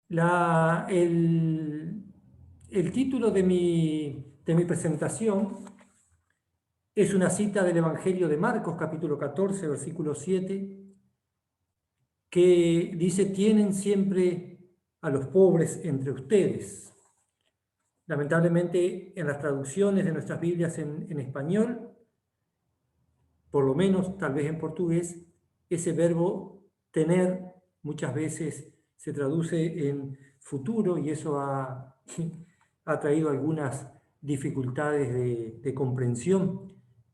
La- el, el título de mi presentación es una cita del Evangelio de Marcos, capítulo 14, versículo 7, que dice: tienen siempre a los pobres entre ustedes. Lamentablemente, en las traducciones de nuestras Biblias en español, por lo menos tal vez en portugués, ese verbo tener muchas veces se traduce en futuro y eso ha traído algunas dificultades de comprensión.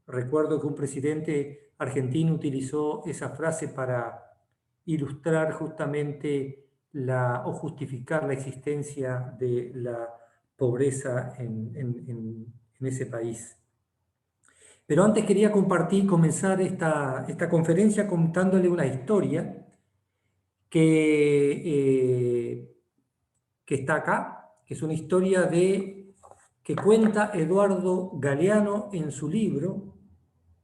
Recuerdo que un presidente argentino utilizó esa frase para ilustrar justamente o justificar la existencia de la pobreza en ese país. Pero antes quería comenzar esta conferencia contándole una historia que, que está acá, que es una historia que cuenta Eduardo Galeano en su libro,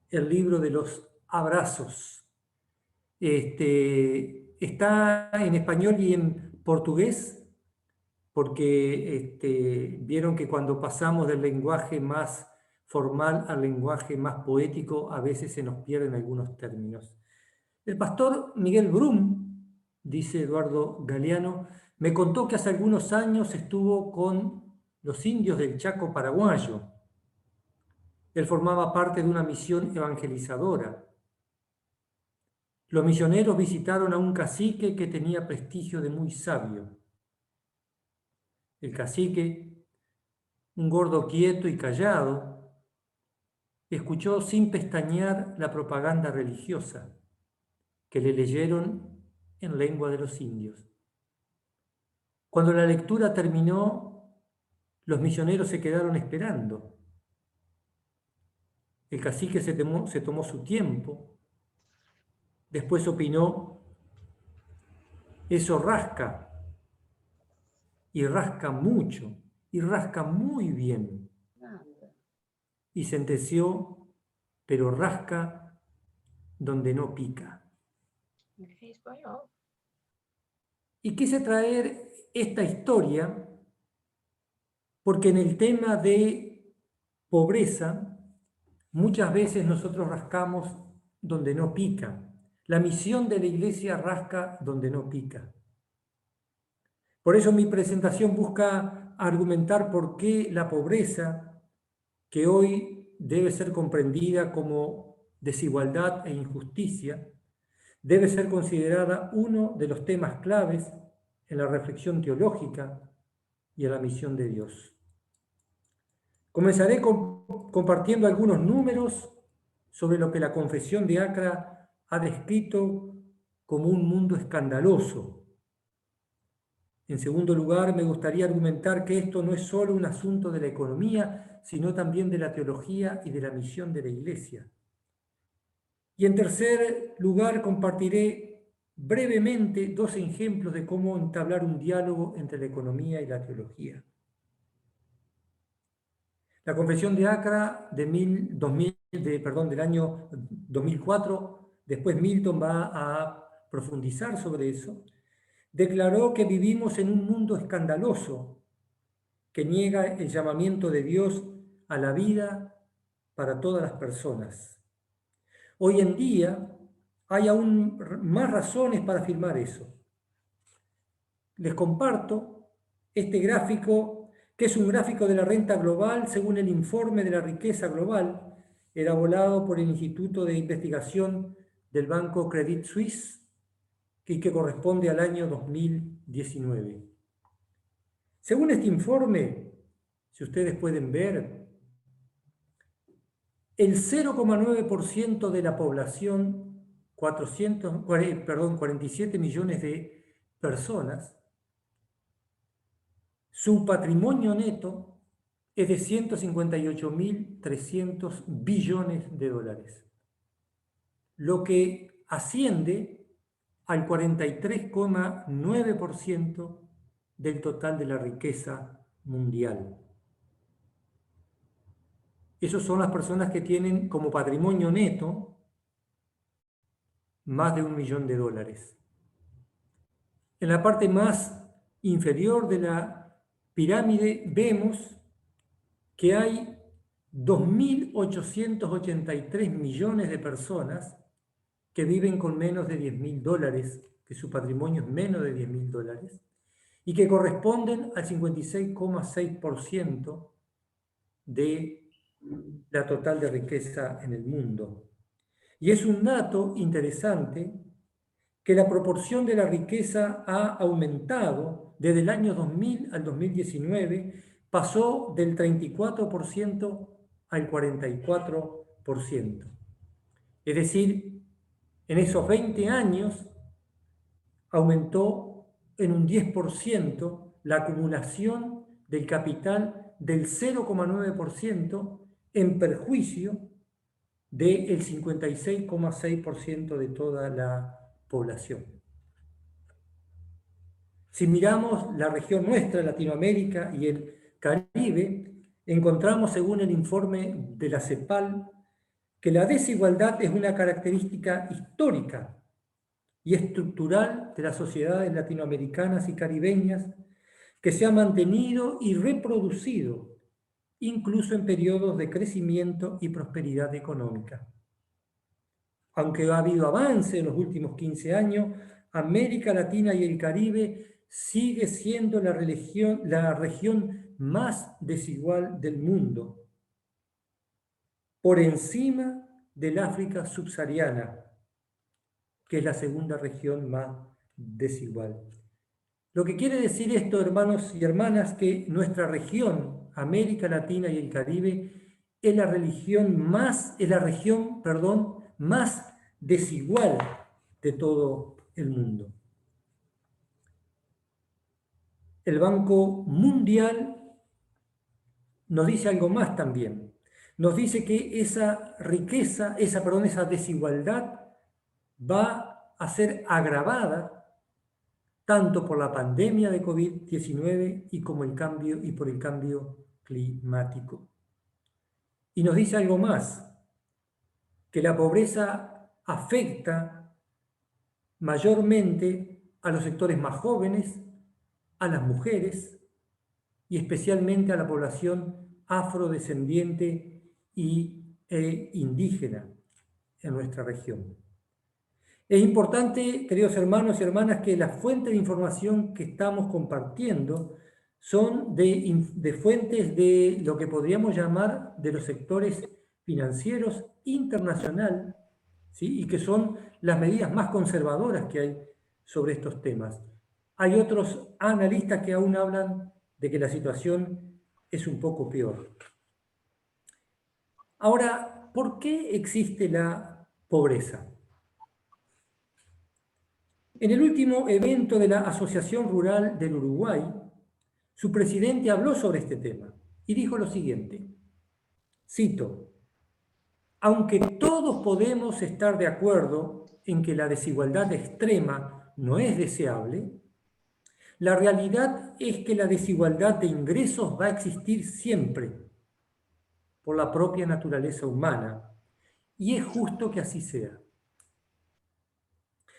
el libro de los abrazos. Está en español y en portugués, porque vieron que cuando pasamos del lenguaje más formal al lenguaje más poético, a veces se nos pierden algunos términos. El pastor Miguel Brum, dice Eduardo Galeano, me contó que hace algunos años estuvo con los indios del Chaco paraguayo. Él formaba parte de una misión evangelizadora. Los misioneros visitaron a un cacique que tenía prestigio de muy sabio. El cacique, un gordo quieto y callado, escuchó sin pestañear la propaganda religiosa que le leyeron en lengua de los indios. Cuando la lectura terminó, los misioneros se quedaron esperando. El cacique se tomó su tiempo, después opinó: eso rasca, y rasca mucho, y rasca muy bien. Y sentenció: pero rasca donde no pica. Y quise traer esta historia porque en el tema de pobreza muchas veces nosotros rascamos donde no pica. La misión de la iglesia rasca donde no pica. Por eso mi presentación busca argumentar por qué la pobreza, que hoy debe ser comprendida como desigualdad e injusticia, debe ser considerada uno de los temas claves en la reflexión teológica y en la misión de Dios. Comenzaré compartiendo algunos números sobre lo que la Confesión de Acra ha descrito como un mundo escandaloso. En segundo lugar, me gustaría argumentar que esto no es solo un asunto de la economía, sino también de la teología y de la misión de la Iglesia. Y en tercer lugar, compartiré brevemente dos ejemplos de cómo entablar un diálogo entre la economía y la teología. La Confesión de Acra del año 2004, después Milton va a profundizar sobre eso, declaró que vivimos en un mundo escandaloso que niega el llamamiento de Dios a la vida para todas las personas. Hoy en día hay aún más razones para afirmar eso. Les comparto este gráfico, que es un gráfico de la renta global según el informe de la riqueza global elaborado por el Instituto de Investigación del Banco Credit Suisse y que corresponde al año 2019. Según este informe, si ustedes pueden ver, el 0,9% de la población, 47 millones de personas, su patrimonio neto es de 158.300 billones de dólares, lo que asciende al 43,9% del total de la riqueza mundial. Esas son las personas que tienen como patrimonio neto más de $1 millón. En la parte más inferior de la pirámide vemos que hay 2.883 millones de personas que viven con menos de $10.000, que su patrimonio es menos de $10.000, y que corresponden al 56,6% de la total de riqueza en el mundo. Y es un dato interesante que la proporción de la riqueza ha aumentado desde el año 2000 al 2019, pasó del 34% al 44%. Es decir, en esos 20 años aumentó en un 10% la acumulación del capital del 0,9% en perjuicio del 56,6% de toda la población. Si miramos la región nuestra, Latinoamérica y el Caribe, encontramos, según el informe de la CEPAL, que la desigualdad es una característica histórica y estructural de las sociedades latinoamericanas y caribeñas que se ha mantenido y reproducido incluso en periodos de crecimiento y prosperidad económica. Aunque ha habido avance en los últimos 15 años, América Latina y el Caribe sigue siendo la región más desigual del mundo, por encima del África subsahariana, que es la segunda región más desigual. Lo que quiere decir esto, hermanos y hermanas, que nuestra región, América Latina y el Caribe, es la región más desigual de todo el mundo. El Banco Mundial nos dice algo más también. Nos dice que esa riqueza, esa desigualdad va a ser agravada tanto por la pandemia de COVID-19 y por el cambio climático. Y nos dice algo más, que la pobreza afecta mayormente a los sectores más jóvenes, a las mujeres y especialmente a la población afrodescendiente e indígena en nuestra región. Es importante, queridos hermanos y hermanas, que las fuentes de información que estamos compartiendo son de fuentes de lo que podríamos llamar de los sectores financieros internacional, ¿sí? Y que son las medidas más conservadoras que hay sobre estos temas. Hay otros analistas que aún hablan de que la situación es un poco peor. Ahora, ¿por qué existe la pobreza? En el último evento de la Asociación Rural del Uruguay, su presidente habló sobre este tema y dijo lo siguiente, cito, aunque todos podemos estar de acuerdo en que la desigualdad extrema no es deseable, la realidad es que la desigualdad de ingresos va a existir siempre por la propia naturaleza humana y es justo que así sea.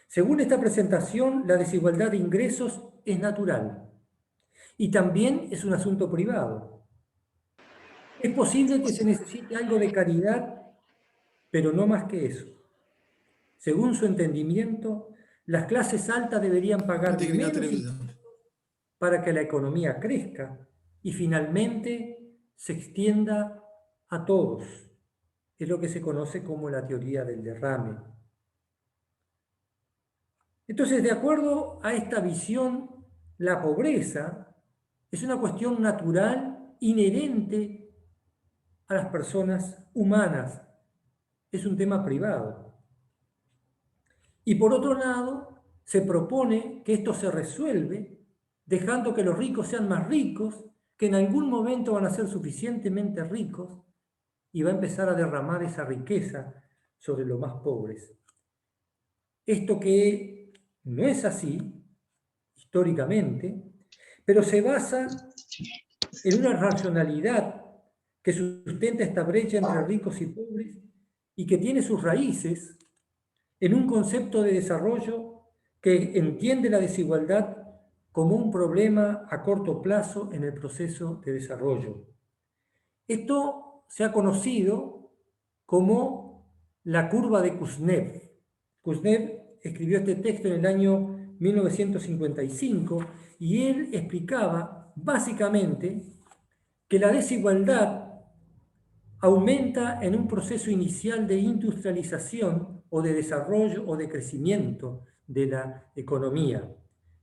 Según esta presentación, la desigualdad de ingresos es natural y también es un asunto privado. Es posible que se necesite algo de caridad, pero no más que eso. Según su entendimiento, las clases altas deberían pagar menos impuestos para que la economía crezca y finalmente se extienda a todos. Es lo que se conoce como la teoría del derrame. Entonces, de acuerdo a esta visión, la pobreza es una cuestión natural, inherente a las personas humanas. Es un tema privado. Y por otro lado, se propone que esto se resuelve dejando que los ricos sean más ricos, que en algún momento van a ser suficientemente ricos y va a empezar a derramar esa riqueza sobre los más pobres. Esto que no es así, históricamente, pero se basa en una racionalidad que sustenta esta brecha entre ricos y pobres y que tiene sus raíces en un concepto de desarrollo que entiende la desigualdad como un problema a corto plazo en el proceso de desarrollo. Esto se ha conocido como la curva de Kuznets. Kuznets escribió este texto en el año 1955 y él explicaba básicamente que la desigualdad aumenta en un proceso inicial de industrialización o de desarrollo o de crecimiento de la economía.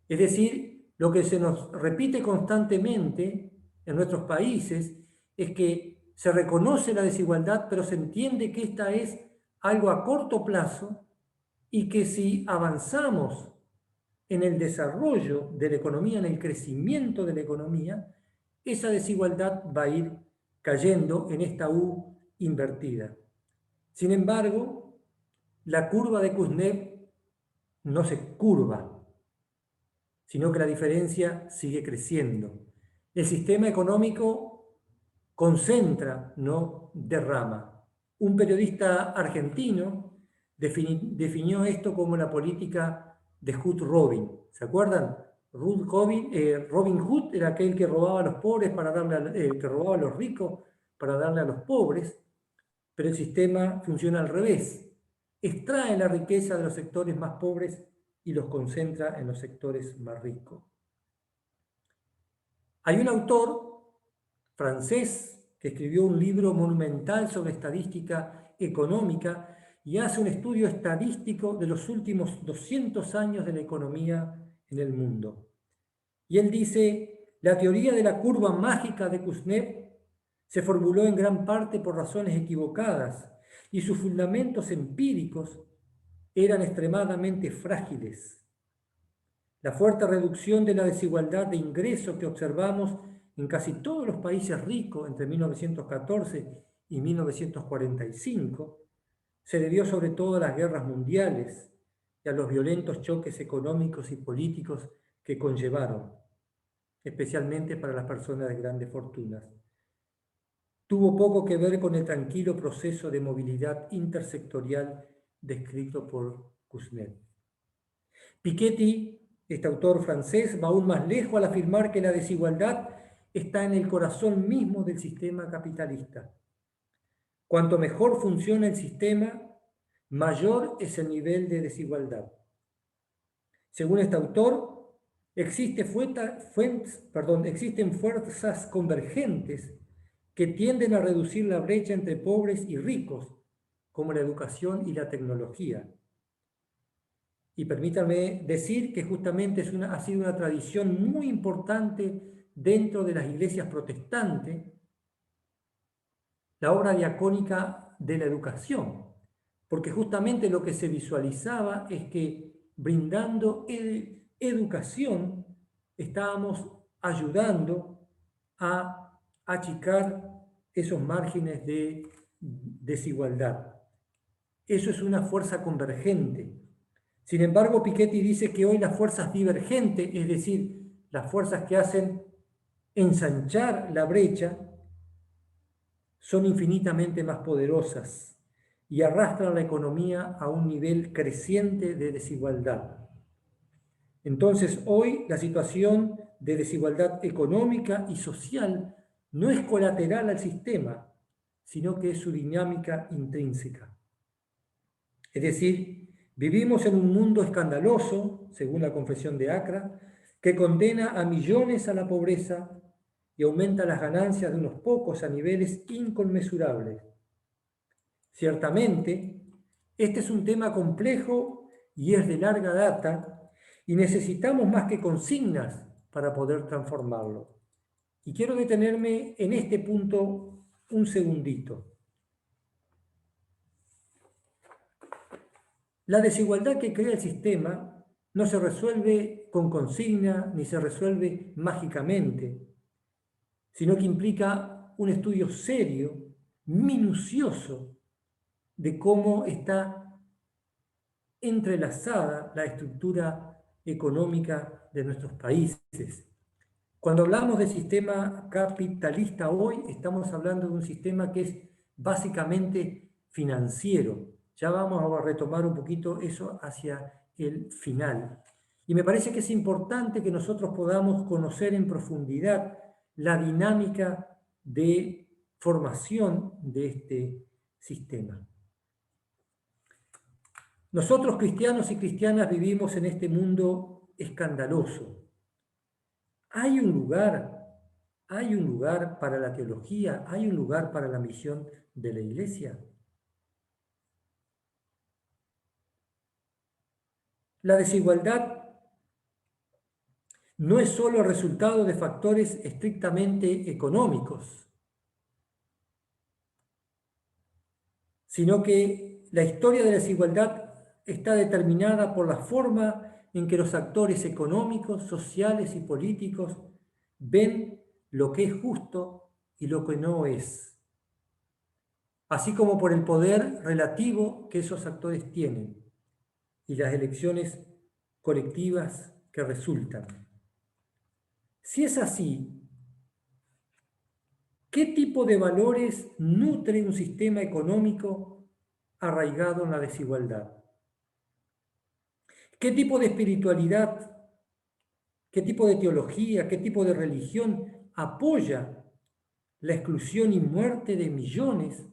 Es decir, lo que se nos repite constantemente en nuestros países es que se reconoce la desigualdad, pero se entiende que esta es algo a corto plazo y que si avanzamos en el desarrollo de la economía, en el crecimiento de la economía, esa desigualdad va a ir cayendo en esta U invertida. Sin embargo, la curva de Kuznets no se curva, sino que la diferencia sigue creciendo. El sistema económico concentra, no derrama. Un periodista argentino definió esto como la política de Hood Robin. ¿Se acuerdan? Robin Hood era aquel que robaba a los pobres para darle que robaba a los ricos para darle a los pobres, pero el sistema funciona al revés. Extrae la riqueza de los sectores más pobres y los concentra en los sectores más ricos. Hay un autor francés que escribió un libro monumental sobre estadística económica y hace un estudio estadístico de los últimos 200 años de la economía en el mundo. Y él dice, la teoría de la curva mágica de Kuznets se formuló en gran parte por razones equivocadas y sus fundamentos empíricos eran extremadamente frágiles. La fuerte reducción de la desigualdad de ingresos que observamos en casi todos los países ricos entre 1914 y 1945 se debió sobre todo a las guerras mundiales y a los violentos choques económicos y políticos que conllevaron, especialmente para las personas de grandes fortunas. Tuvo poco que ver con el tranquilo proceso de movilidad intersectorial descrito por Kuznets. Piketty, este autor francés, va aún más lejos al afirmar que la desigualdad está en el corazón mismo del sistema capitalista. Cuanto mejor funciona el sistema, mayor es el nivel de desigualdad. Según este autor, existen fuerzas convergentes que tienden a reducir la brecha entre pobres y ricos, como la educación y la tecnología. Y permítanme decir que justamente ha sido una tradición muy importante dentro de las iglesias protestantes, la obra diacónica de la educación, porque justamente lo que se visualizaba es que brindando educación estábamos ayudando a achicar esos márgenes de desigualdad. Eso es una fuerza convergente. Sin embargo, Piketty dice que hoy las fuerzas divergentes, es decir, las fuerzas que hacen ensanchar la brecha, son infinitamente más poderosas y arrastran la economía a un nivel creciente de desigualdad. Entonces, hoy la situación de desigualdad económica y social no es colateral al sistema, sino que es su dinámica intrínseca. Es decir, vivimos en un mundo escandaloso, según la Confesión de Acra, que condena a millones a la pobreza y aumenta las ganancias de unos pocos a niveles inconmensurables. Ciertamente, este es un tema complejo y es de larga data y necesitamos más que consignas para poder transformarlo. Y quiero detenerme en este punto un segundito. La desigualdad que crea el sistema no se resuelve con consigna ni se resuelve mágicamente, sino que implica un estudio serio, minucioso, de cómo está entrelazada la estructura económica de nuestros países. Cuando hablamos del sistema capitalista hoy, estamos hablando de un sistema que es básicamente financiero. Ya vamos a retomar un poquito eso hacia el final. Y me parece que es importante que nosotros podamos conocer en profundidad la dinámica de formación de este sistema. Nosotros, cristianos y cristianas, vivimos en este mundo escandaloso. Hay un lugar para la teología, hay un lugar para la misión de la Iglesia. La desigualdad no es solo el resultado de factores estrictamente económicos, sino que la historia de la desigualdad está determinada por la forma en que los actores económicos, sociales y políticos ven lo que es justo y lo que no es, así como por el poder relativo que esos actores tienen y las elecciones colectivas que resultan. Si es así, ¿qué tipo de valores nutre un sistema económico arraigado en la desigualdad? ¿Qué tipo de espiritualidad, qué tipo de teología, qué tipo de religión apoya la exclusión y muerte de millones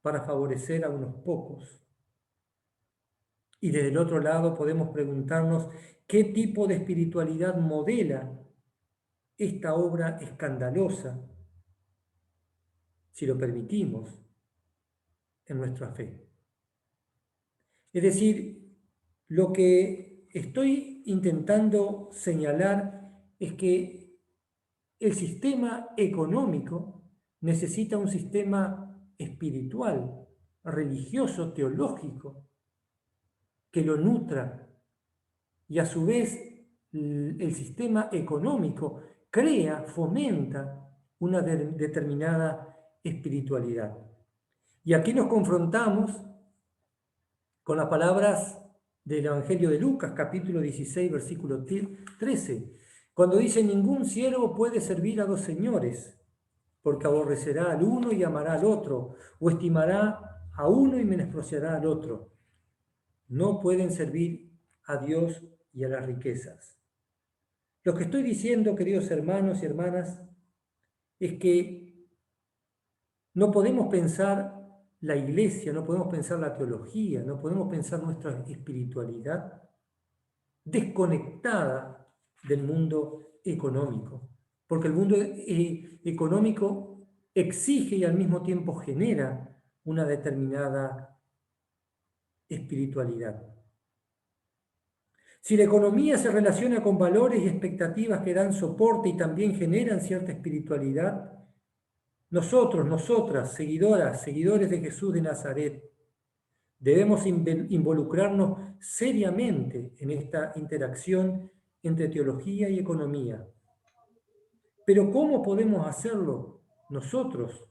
para favorecer a unos pocos? Y desde el otro lado podemos preguntarnos qué tipo de espiritualidad modela esta obra escandalosa, si lo permitimos, en nuestra fe. Es decir, lo que estoy intentando señalar es que el sistema económico necesita un sistema espiritual, religioso, teológico, que lo nutra. Y a su vez, el sistema económico crea, fomenta una determinada espiritualidad. Y aquí nos confrontamos con las palabras del Evangelio de Lucas, capítulo 16, versículo 13, cuando dice: ningún siervo puede servir a dos señores, porque aborrecerá al uno y amará al otro, o estimará a uno y menospreciará al otro. No pueden servir a Dios y a las riquezas. Lo que estoy diciendo, queridos hermanos y hermanas, es que no podemos pensar la iglesia, no podemos pensar la teología, no podemos pensar nuestra espiritualidad desconectada del mundo económico, porque el mundo económico exige y al mismo tiempo genera una determinada espiritualidad. Si la economía se relaciona con valores y expectativas que dan soporte y también generan cierta espiritualidad, nosotros, nosotras, seguidoras, seguidores de Jesús de Nazaret, debemos involucrarnos seriamente en esta interacción entre teología y economía. Pero ¿cómo podemos hacerlo nosotros,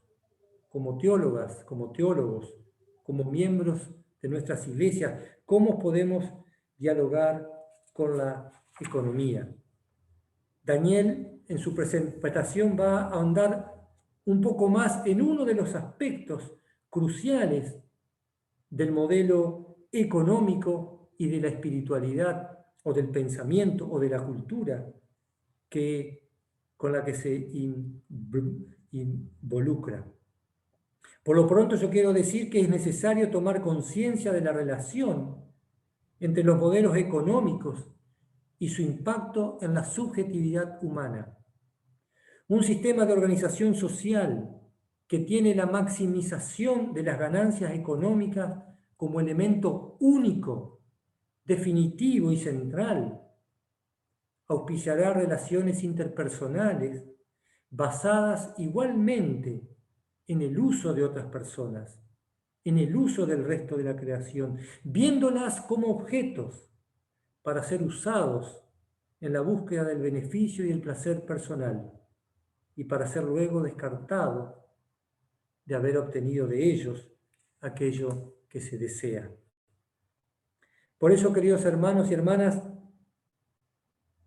como teólogas, como teólogos, como miembros de nuestras iglesias? ¿Cómo podemos dialogar con la economía? Daniel, en su presentación, va a ahondar un poco más en uno de los aspectos cruciales del modelo económico y de la espiritualidad o del pensamiento o de la cultura con la que se involucra. Por lo pronto yo quiero decir que es necesario tomar conciencia de la relación entre los modelos económicos y su impacto en la subjetividad humana. Un sistema de organización social que tiene la maximización de las ganancias económicas como elemento único, definitivo y central, auspiciará relaciones interpersonales basadas igualmente en el uso de otras personas, en el uso del resto de la creación, viéndolas como objetos para ser usados en la búsqueda del beneficio y el placer personal, y para ser luego descartado de haber obtenido de ellos aquello que se desea. Por eso, queridos hermanos y hermanas,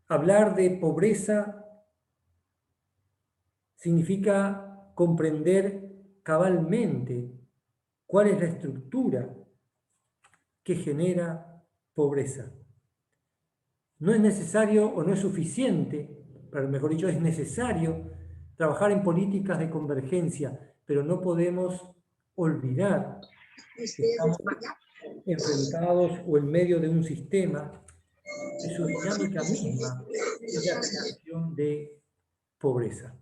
hablar de pobreza significa comprender cabalmente cuál es la estructura que genera pobreza. no es necesario o no es suficiente, pero mejor dicho, es necesario trabajar en políticas de convergencia, pero no podemos olvidar que estamos enfrentados o en medio de un sistema que su dinámica misma es la creación de pobreza.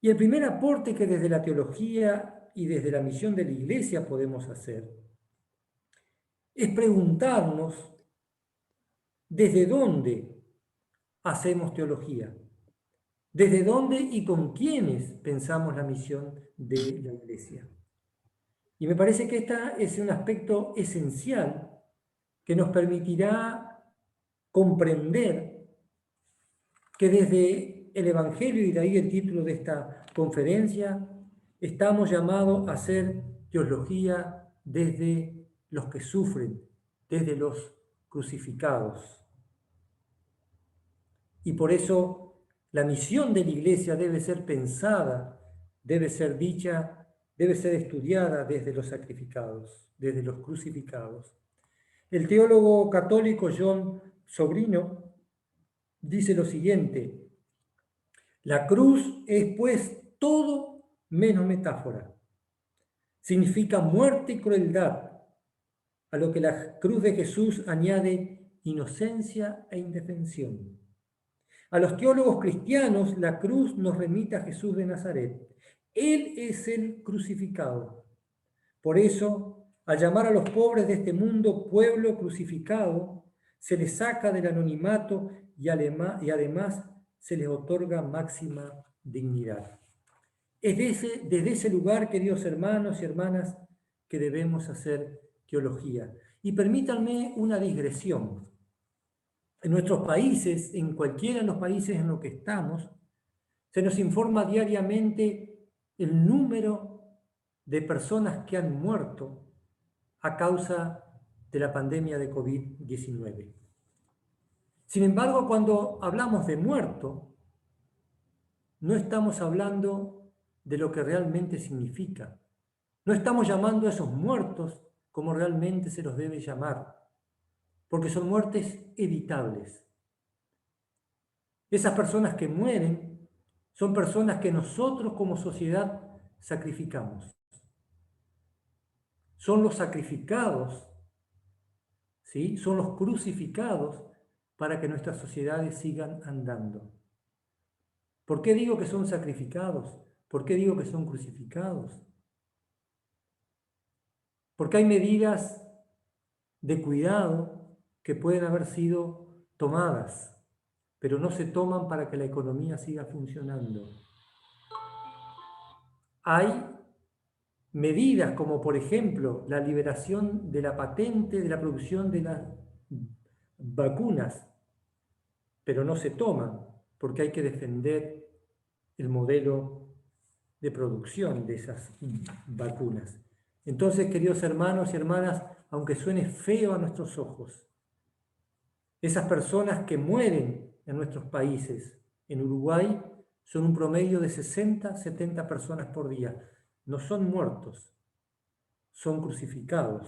Y el primer aporte que desde la teología y desde la misión de la Iglesia podemos hacer es preguntarnos desde dónde hacemos teología, desde dónde y con quiénes pensamos la misión de la Iglesia. Y me parece que este es un aspecto esencial que nos permitirá comprender que desde el Evangelio, y de ahí el título de esta conferencia, estamos llamados a hacer teología desde los que sufren, desde los crucificados. Y por eso la misión de la Iglesia debe ser pensada, debe ser dicha, debe ser estudiada desde los sacrificados, desde los crucificados. El teólogo católico John Sobrino dice lo siguiente: la cruz es pues todo menos metáfora. Significa muerte y crueldad, a lo que la cruz de Jesús añade inocencia e indefensión. A los teólogos cristianos, la cruz nos remite a Jesús de Nazaret. Él es el crucificado. Por eso, al llamar a los pobres de este mundo pueblo crucificado, se les saca del anonimato y además se les otorga máxima dignidad. Es desde ese lugar, queridos hermanos y hermanas, que debemos hacer teología. Y permítanme una digresión. En nuestros países, en cualquiera de los países en los que estamos, se nos informa diariamente el número de personas que han muerto a causa de la pandemia de COVID-19. Sin embargo, cuando hablamos de muerto, no estamos hablando de lo que realmente significa. No estamos llamando a esos muertos como realmente se los debe llamar, porque son muertes evitables. Esas personas que mueren son personas que nosotros como sociedad sacrificamos. Son los sacrificados, ¿sí? Son los crucificados para que nuestras sociedades sigan andando. ¿Por qué digo que son sacrificados? ¿Por qué digo que son crucificados? Porque hay medidas de cuidado que pueden haber sido tomadas, pero no se toman para que la economía siga funcionando. Hay medidas como, por ejemplo, la liberación de la patente de la producción de las vacunas, pero no se toman porque hay que defender el modelo de producción de esas vacunas. Entonces, queridos hermanos y hermanas, aunque suene feo a nuestros ojos, esas personas que mueren en nuestros países, en Uruguay, son un promedio de 60, 70 personas por día. No son muertos, son crucificados.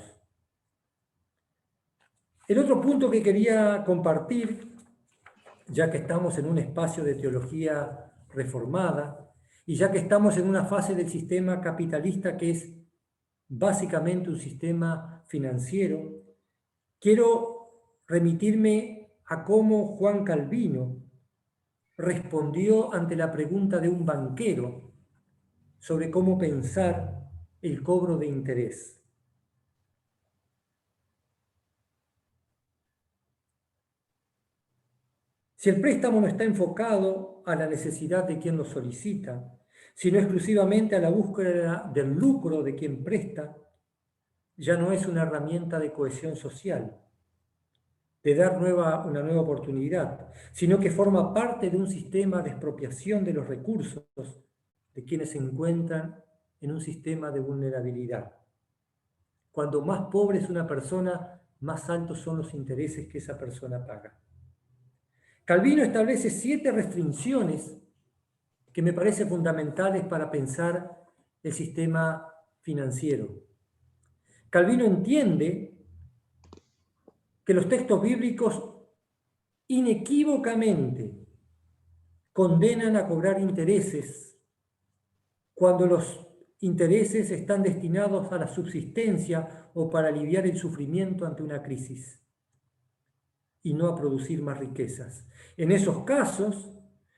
El otro punto que quería compartir, ya que estamos en un espacio de teología reformada y ya que estamos en una fase del sistema capitalista que es básicamente un sistema financiero, quiero remitirme a cómo Juan Calvino respondió ante la pregunta de un banquero sobre cómo pensar el cobro de interés. Si el préstamo no está enfocado a la necesidad de quien lo solicita, sino exclusivamente a la búsqueda del lucro de quien presta, ya no es una herramienta de cohesión social, de dar una nueva oportunidad, sino que forma parte de un sistema de expropiación de los recursos de quienes se encuentran en un sistema de vulnerabilidad. Cuando más pobre es una persona, más altos son los intereses que esa persona paga. Calvino establece 7 restricciones que me parecen fundamentales para pensar el sistema financiero. Calvino entiende que los textos bíblicos inequívocamente condenan a cobrar intereses cuando los intereses están destinados a la subsistencia o para aliviar el sufrimiento ante una crisis y no a producir más riquezas. En esos casos,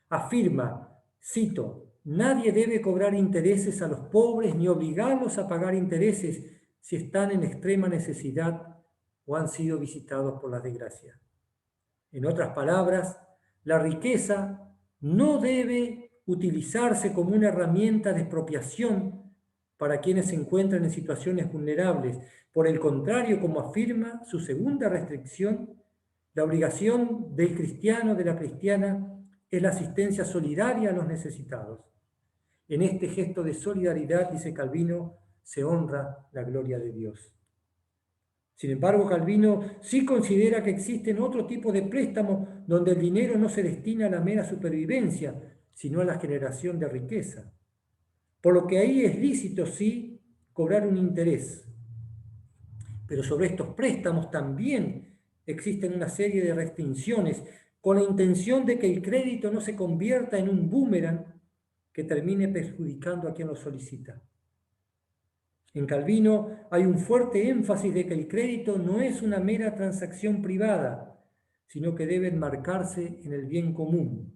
afirma, cito, nadie debe cobrar intereses a los pobres ni obligarlos a pagar intereses si están en extrema necesidad o han sido visitados por la desgracia. En otras palabras, la riqueza no debe utilizarse como una herramienta de expropiación para quienes se encuentran en situaciones vulnerables. Por el contrario, como afirma su segunda restricción, la obligación del cristiano, de la cristiana, es la asistencia solidaria a los necesitados. En este gesto de solidaridad, dice Calvino, se honra la gloria de Dios. Sin embargo, Calvino sí considera que existen otro tipo de préstamos donde el dinero no se destina a la mera supervivencia, sino a la generación de riqueza. Por lo que ahí es lícito, sí, cobrar un interés. Pero sobre estos préstamos también existen una serie de restricciones con la intención de que el crédito no se convierta en un boomerang que termine perjudicando a quien lo solicita. En Calvino hay un fuerte énfasis de que el crédito no es una mera transacción privada, sino que debe enmarcarse en el bien común.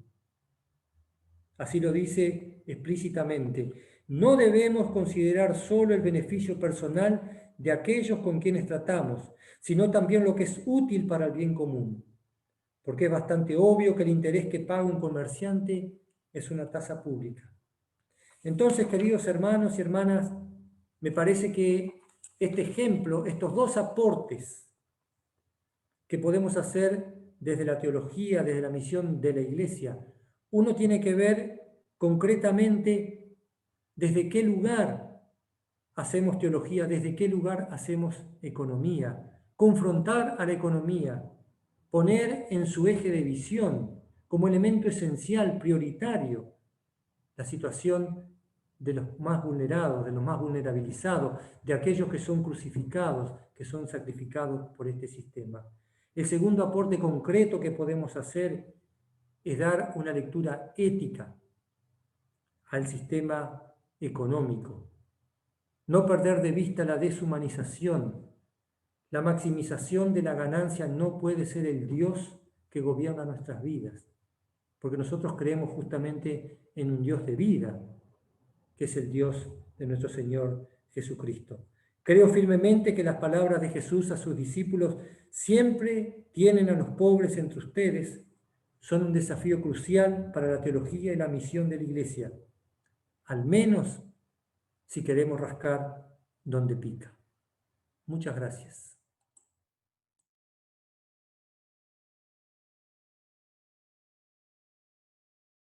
Así lo dice explícitamente. No debemos considerar solo el beneficio personal de aquellos con quienes tratamos, sino también lo que es útil para el bien común. Porque es bastante obvio que el interés que paga un comerciante es una tasa pública. Entonces, queridos hermanos y hermanas, me parece que este ejemplo, estos dos aportes que podemos hacer desde la teología, desde la misión de la Iglesia, uno tiene que ver concretamente desde qué lugar hacemos teología, desde qué lugar hacemos economía, confrontar a la economía, poner en su eje de visión como elemento esencial, prioritario, la situación de los más vulnerados, de los más vulnerabilizados, de aquellos que son crucificados, que son sacrificados por este sistema. El segundo aporte concreto que podemos hacer es dar una lectura ética al sistema económico. No perder de vista la deshumanización. La maximización de la ganancia no puede ser el Dios que gobierna nuestras vidas, porque nosotros creemos justamente en un Dios de vida, que es el Dios de nuestro Señor Jesucristo. Creo firmemente que las palabras de Jesús a sus discípulos siempre tienen a los pobres entre ustedes, son un desafío crucial para la teología y la misión de la Iglesia, al menos si queremos rascar donde pica. Muchas gracias.